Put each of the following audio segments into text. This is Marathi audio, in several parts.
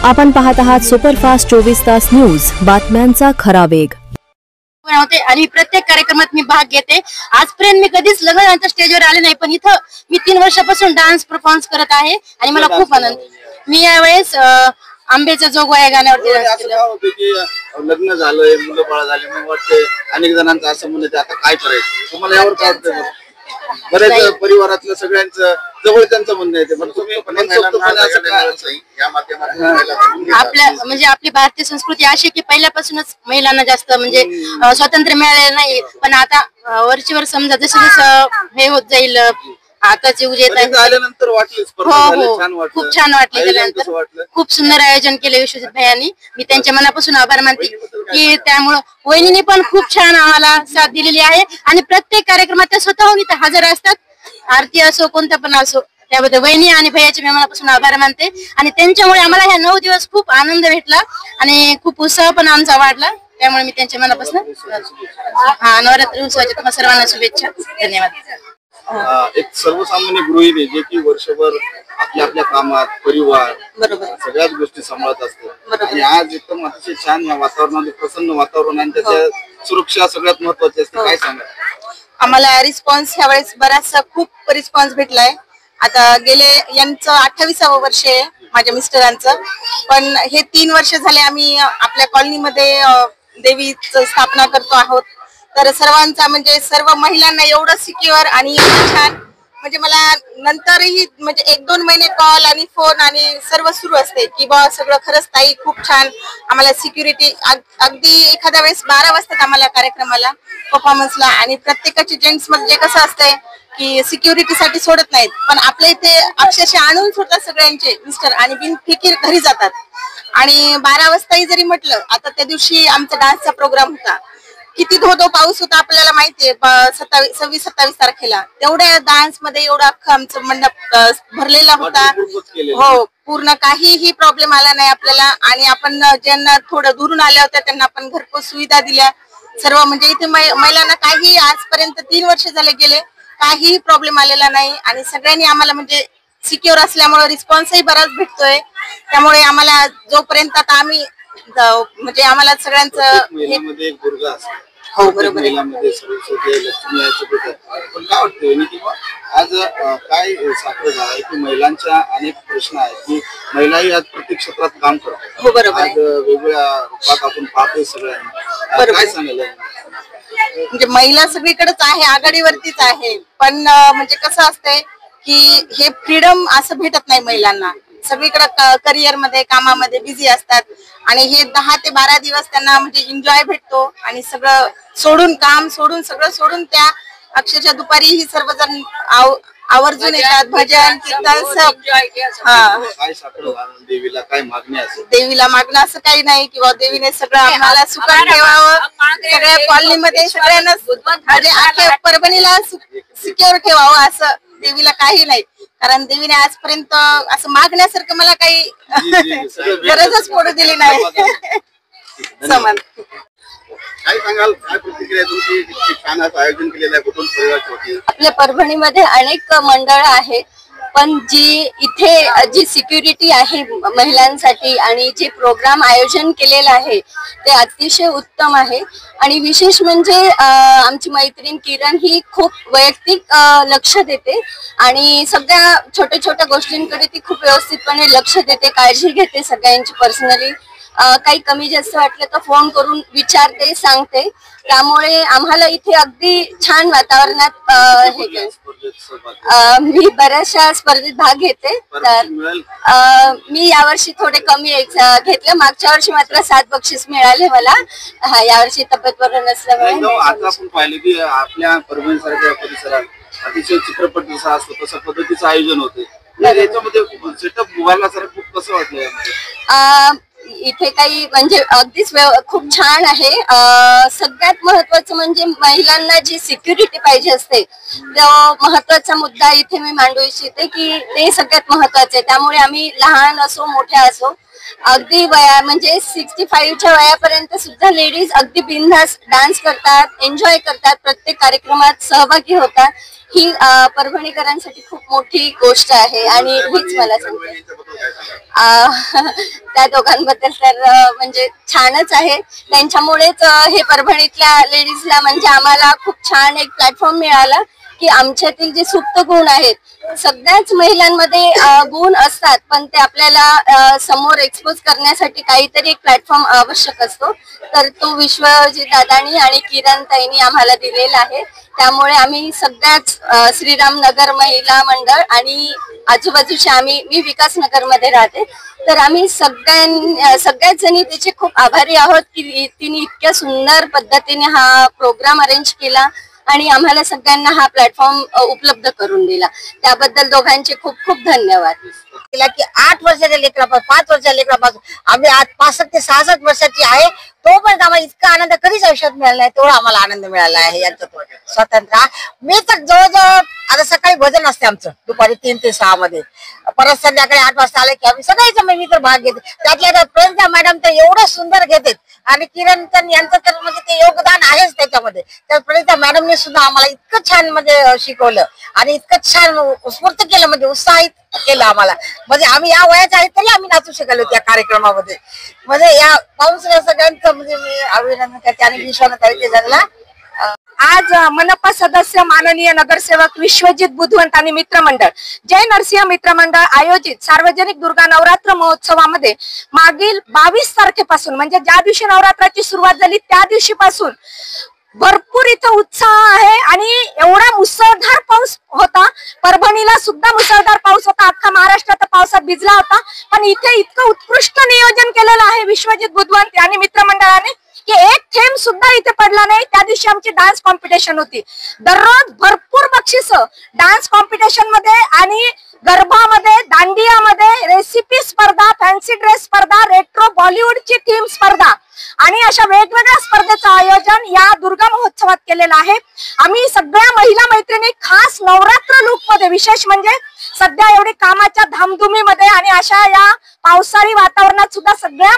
आपण पाहत आहात सुपरफास्ट 24 तास न्यूज, बातम्यांचा खरा वेग. आणि प्रत्येक कार्यक्रमात मी भाग घेते. आजपर्यंत मी कधीच लग्नाच्या स्टेजवर आले नाही, पण इथं मी 3 वर्षापासून डान्स परफॉर्मन्स करत आहे आणि मला खूप आनंद. मी यावेळेस आंब्याच्या जोगवा या गाण्यावरती डान्स केला. लग्न झालंय, मुलं बाळ झाले, मग वाटते अनेक जणांचं असं म्हणणं आता काय करायचं, तुम्हाला यावर काय वाटतं? बऱ्याच परिवारातलं सगळ्यांचं जवळच्यांचं म्हणणं आहे, आपल्या म्हणजे आपली भारतीय संस्कृती अशी की पहिल्यापासूनच महिलांना जास्त म्हणजे स्वातंत्र्य मिळालेलं नाही. पण आता वरचीवर समजा जसं जसं हे होत जाईल, आताचे उजेत आल्यानंतर खूप छान वाटले. त्यानंतर खूप सुंदर आयोजन केले विश्वजित भैयांनी. मी त्यांच्या मनापासून आभार मानते की त्यामुळं वहिनीने पण खूप छान आम्हाला साथ दिलेली आहे आणि प्रत्येक कार्यक्रमात त्या स्वतःहून इथे हजर असतात. आरती असो कोणता पण असो, त्याबद्दल वहिनी आणि भैयाचे मी मनापासून आभार मानते. आणि त्यांच्यामुळे आम्हाला ह्या 9 दिवस खूप आनंद भेटला आणि खूप उत्साह पण आमचा वाढला. त्यामुळे मी त्यांच्या मनापासून नवरात्री उत्सवाच्या तुम्हाला सर्वांना शुभेच्छा. धन्यवाद. एक सर्वसामान्य गृहिणी जे की वर्षभर आपल्या कामात परिवार सगळ्याच गोष्टी सांभाळत असते आणि आज एकदम अतिशय छान या वातावरणामध्ये प्रसन्न वातावरण आणि त्याच्या सुरक्षा सगळ्यात महत्वाची असते. काय सांगा? आम्हाला रिस्पॉन्स ह्या वेळेस बराचसा खूप रिस्पॉन्स भेटलाय. आता गेले यांचं 28वं वर्ष आहे माझ्या मिस्टरांचं, पण हे 3 वर्ष झाले आम्ही आपल्या कॉलनीमध्ये देवीचं स्थापना करतो आहोत. तर सर्वांचा म्हणजे सर्व महिलांना एवढं सिक्युअर आणि एवढं छान, म्हणजे मला नंतरही म्हणजे 1-2 महिने कॉल आणि फोन आणि सर्व सुरू असते की बा सगळं खरंच ताई खूप छान. आम्हाला सिक्युरिटी अगदी एखाद्या वेळेस 12 वाजतात आम्हाला कार्यक्रमाला परफॉर्मन्सला. आणि प्रत्येकाची जेंट्स मध्ये कसं असतंय की सिक्युरिटीसाठी सोडत नाहीत, पण आपल्या इथे अक्षरशः आणून सोडतात सगळ्यांचे मिस्टर आणि बिनफिकीर घरी जातात. आणि 12 वाजताही जरी म्हटलं, आता त्या दिवशी आमचा डान्सचा प्रोग्राम होता, किती धो पाऊस होता आपल्याला माहितीये. 26-27 तारखेला तेवढ्या डान्स मध्ये एवढं अख्खं आमचं मंडप भरलेला होता. हो, पूर्ण काहीही प्रॉब्लेम आला नाही आपल्याला. आणि आपण ज्यांना थोडं दुरून आल्या होत्या त्यांना आपण घरपोच सुविधा दिल्या सर्व. म्हणजे इथे महिलांना काही आजपर्यंत 3 वर्ष झाले गेले काहीही प्रॉब्लेम आलेला नाही. आणि सगळ्यांनी आम्हाला म्हणजे सिक्युअर असल्यामुळे रिस्पॉन्सही बराच भेटतोय. त्यामुळे आम्हाला जोपर्यंत आता आम्ही म्हणजे आम्हाला सगळ्यांचं हो बरोबर पण काय वाटतं की आज काय साखर झाला की महिलांच्या अनेक प्रश्न आहेत की महिलाही आज प्रत्येक क्षेत्रात काम करतात. हो बरोबर. आज वेगवेगळ्या रूपात आपण पाहतोय सगळ्यांना. काय सांगायला म्हणजे महिला सगळीकडेच आहे, आघाडीवरतीच आहे. पण म्हणजे कसं असतंय की हे फ्रीडम असं भेटत नाही महिलांना. सगळीकडे करिअर मध्ये कामामध्ये बिझी असतात आणि हे 10 ते 12 दिवस त्यांना म्हणजे एन्जॉय भेटतो. आणि सगळं सोडून, काम सोडून, सगळं सोडून त्या अक्षरशः दुपारी ही सर्वजण आवर्जून येतात. भजन कीर्तन सब. देवीला काय मागणी असेल? देवीला मागणं असं काही नाही किंवा देवीने सगळं आम्हाला सुखात ठेवावं, सगळ्या कॉलनीमध्ये सगळ्यांना म्हणजे अख्ख्या परभणीला सिक्युअर ठेवावं असं देवीला काही नाही. कारण देवीने आजपर्यंत असं मागण्यासारखं मला काही गरजच पडू दिली नाही. समान. काय सांगाल, काय प्रतिक्रिया तुमची? छान असं आयोजन केलेलं आहे, कुटुंब परिवाराच्या वतीने. आपल्या परभणीमध्ये अनेक मंडळ आहेत, पण जी सिक्युरिटी आहे महिलांसाठी आणि जे प्रोग्राम आयोजन केलेलं आहे ते अतिशय उत्तम आहे. आणि विशेष म्हणजे आमची मैत्रीण किरण ही खूप वैयक्तिक लक्ष देते आणि सगळ्या छोट्या छोट्या गोष्टींकडे ती खूप व्यवस्थितपणे लक्ष देते, काळजी घेते सगळ्यांची पर्सनली. काही कमी जास्त वाटलं तर फोन करून विचारते, सांगते. त्यामुळे आम्हाला इथे अगदी छान वातावरणात मी बऱ्याचशा स्पर्धेत भाग घेते. तर मी यावर्षी थोडे कमी घेतले. मागच्या वर्षी मात्र 7 बक्षीस मिळाले मला. यावर्षी तब्येत बरं नसल्यामुळे. आता आपण पाहिलं की आपल्या परभणीसारख्या परिसरात अतिशय चित्रपट जसा असतो तशा पद्धतीचं आयोजन होते. याच्यामध्ये सेटअप उभारण्यासारखं कसं वाटलं? इथे काही म्हणजे अगदीच खूप छान आहे. सगळ्यात महत्वाचं म्हणजे महिलांना जी सिक्युरिटी पाहिजे असते, तो महत्वाचा मुद्दा इथे मी मांडू इच्छिते की ते सगळ्यात महत्वाचं आहे. त्यामुळे आम्ही लहान असो मोठ्या असो अगदी म्हणजे 65च्या वयापर्यंत सुद्धा लेडीज अगदी बिनधास्त डान्स करतात, एन्जॉय करतात, प्रत्येक कार्यक्रमात सहभागी होतात. ही परभणीकरांसाठी खूप मोठी गोष्ट आहे आणि हीच मला सांगते. त्या दोघांबद्दल तर म्हणजे छानच आहे. त्यांच्यामुळेच हे परभणीतल्या लेडीजला म्हणजे आम्हाला खूप छान एक प्लॅटफॉर्म मिळाला की आमच्यातील जे सुप्त गुण आहेत, सगळ्याच महिलांमध्ये गुण असतात, पण ते आपल्याला समोर एक्सपोज करण्यासाठी काहीतरी एक प्लॅटफॉर्म आवश्यक असतो. तर तो विश्वजित दादानी आणि किरण ताईंनी आम्हाला दिलेला आहे. त्यामुळे आम्ही सगळ्याच श्रीराम नगर महिला मंडळ आणि आजूबाजूच्या मी विकासनगर मध्ये राहते, तर आम्ही सगळ्याच जणी त्याचे खूप आभारी आहोत की तिने इतक्या सुंदर पद्धतीने हा प्रोग्राम अरेंज केला आणि आम्हाला सगळ्यांना हा प्लॅटफॉर्म उपलब्ध करून दिला. त्याबद्दल दोघांचे खूप खूप धन्यवाद. की 8 वर्षाच्या लेकरापासून 5 वर्षाच्या लेकरापासून आम्ही आज 65 ते 66 वर्षाची आहे, तोपर्यंत आम्हाला इतका आनंद कधीच आयुष्यात मिळाला नाही, तेवढा आम्हाला आनंद मिळाला आहे यांचं स्वतंत्र. मी तर जवळजवळ आता सकाळी भजन असते आमचं दुपारी 3 ते 6 मध्ये, परत संध्याकाळी 8 वाजता आले की आम्ही सगळ्याच मी तर भाग घेते. त्यातल्या प्रियंका मॅडम तर एवढं सुंदर घेतात आणि किरण यांचं तर म्हणजे ते योगदान आहेच त्याच्यामध्ये. त्या प्रियंका मॅडमने सुद्धा आम्हाला इतकं छान म्हणजे शिकवलं आणि इतकं छान उत्स्फूर्त केलं, म्हणजे उत्साहित केलं आम्हाला. म्हणजे आम्ही या वयाचे आहेत तरी आम्ही नाचू शकलो त्या कार्यक्रमामध्ये. म्हणजे या पाहून सगळ्यांचं म्हणजे मी अभिनंदन करते आणि विश्वास झाला. आज मनपा सदस्य माननीय नगरसेवक विश्वजित बुधवंत आणि मित्रमंडळ जय नरसिंह मित्रमंडळ आयोजित सार्वजनिक दुर्गा नवरात्र महोत्सवामध्ये मागील 22 तारखेपासून म्हणजे ज्या दिवशी नवरात्राची सुरुवात झाली त्या दिवशीपासून भरपूर इथं उत्साह आहे आणि एवढा मुसळधार पाऊस होता. परभणीला सुद्धा मुसळधार पाऊस होता, अख्खा महाराष्ट्रात पावसात भिजला होता, पण इथे इतकं उत्कृष्ट नियोजन केलेलं आहे विश्वजित बुधवंत आणि मित्रमंडळाने की एक थेंब सुद्धा इथे पडला नाही. त्या दिवशी आमची डान्स कॉम्पिटिशन होती, दररोज भरपूर बक्षीस डान्स कॉम्पिटिशन मध्ये आणि गरबामध्ये, दांडियामध्ये, रेसिपी स्पर्धा, फॅन्सी ड्रेस स्पर्धा, रेट्रो बॉलिवूडची थीम स्पर्धा आणि अशा वेगवेगळ्या स्पर्धेचं आयोजन या दुर्गा महोत्सवात केलेलं आहे. आम्ही सगळ्या महिला मैत्रिणी खास नवरात्र लुक मध्ये, विशेष म्हणजे सध्या एवढी कामाच्या धामधुमीमध्ये आणि अशा या पावसाळी वातावरणात सुद्धा सगळ्या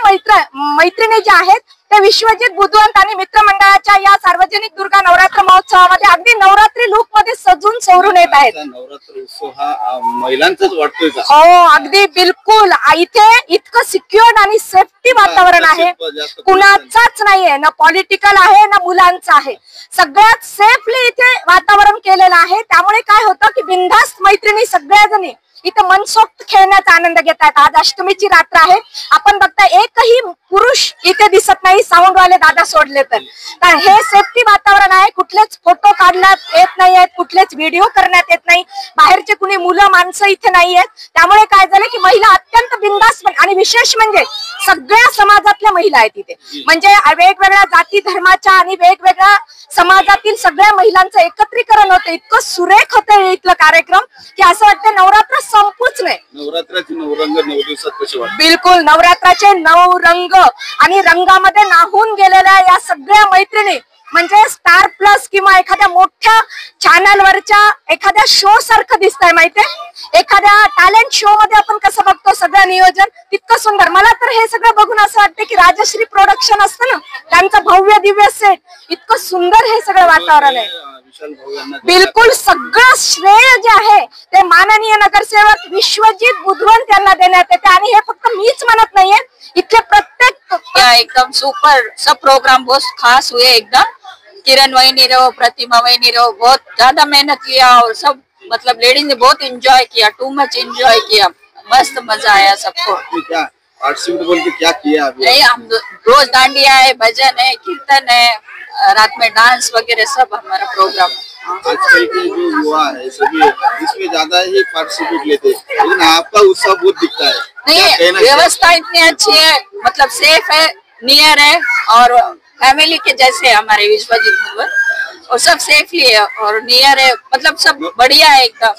मैत्रिणी ज्या आहेत ते विश्वजित बुधवंत आणि मित्रमंडळाच्या या सार्वजनिक दुर्गा नवरात्र महोत्सवामध्ये अगदी नवरात्री लुक मध्ये सजून सवरून येत आहेत. नवरात्र उत्सव हा महिलांचाच वाटतोय का? हो, अगदी बिलकुल. इथे इतकं सिक्युअर्ड आणि सेफ्टी वातावरण आहे, कुणाचाच नाहीये, ना पॉलिटिकल आहे ना मुलांचं आहे, सगळ्यात सेफली इथे वातावरण केलेलं आहे. त्यामुळे काय होतं की बिनधास्त मैत्रिणी सगळ्या जणी इथं मनसोक्त खेळण्याचा आनंद घेत आहेत. आज अष्टमीची रात्र आहे, आपण बघता एकही पुरुष इथे दिसत नाही, साऊंडवाले दादा सोडले तर. हे सेफ्टी वातावरण आहे, कुठलेच फोटो काढण्यात येत नाही आहेत, कुठलेच व्हिडिओ करण्यात येत नाही, बाहेरचे कुणी मुलं माणसं इथे नाही आहेत. त्यामुळे काय झालं की महिला अत्यंत बिनधास्त आणि विशेष म्हणजे सगळ्या समाजातल्या महिला आहेत इथे, म्हणजे वेगवेगळ्या जाती धर्माच्या आणि वेगवेगळ्या समाजातील सगळ्या महिलांचं एकत्रीकरण होतं. इतकं सुरेख होतं इथलं कार्यक्रम की असं वाटतं नवरात्र संपूच नाही. नवरात्राचे 9 रंग 9 दिवसात कसे वाटतात? बिलकुल, नवरात्राचे 9 रंग आणि रंगामध्ये नाहून गेलेल्या या सगळ्या मैत्रिणी म्हणजे स्टार प्लस किंवा एखाद्या मोठ्या चॅनलवरच्या एखाद्या शो सारखं दिसतंय माहितीये. एखाद्या टॅलेंट शो मध्ये आपण कसं बघतो सगळं नियोजन तितकं सुंदर. मला तर हे सगळं बघून असं वाटतं की राजश्री प्रोडक्शन असतं ना, त्यांचं भव्य दिव्य सेट, इतकं सुंदर हे सगळं वातावरण आहे. बिलकुल, सगळं श्रेय जे आहे ते माननीय नगरसेवक विश्वजित बुधवंत यांना देण्यात येते आणि हे फक्त मीच म्हणत नाहीये, इथले प्रत्येक एकदम सुपर सब प्रोग्राम बहुत खास हुए एकदम. किरण वहीनी रहो, प्रतिमा वहीनी रहो, बहुत ज्यादा मेहनत किया और सब मतलब लेडीज ने बहुत एंजॉय किया, टू मच एंजॉय किया, मस्त मजा आया सबको. क्या पार्टिसिपेट बोल के क्या किया अभी? नहीं, हम रोज दांडिया है, भजन है, कीर्तन है, रात में डांस वगैरह सब हमारा प्रोग्राम है. आजकल के जो युवा है सभी इसमें ज्यादा ही पार्टिसिपेट लेते हैं, लेकिन आपका उत्साह बहुत दिखता है. नहीं, व्यवस्था इतनी अच्छी है, मतलब सेफ है, नियर है और फैमिली के जैसे हमारे विश्वजित बुधवंत, और सब सेफली है और नियर है, मतलब सब बढ़िया है एकदम.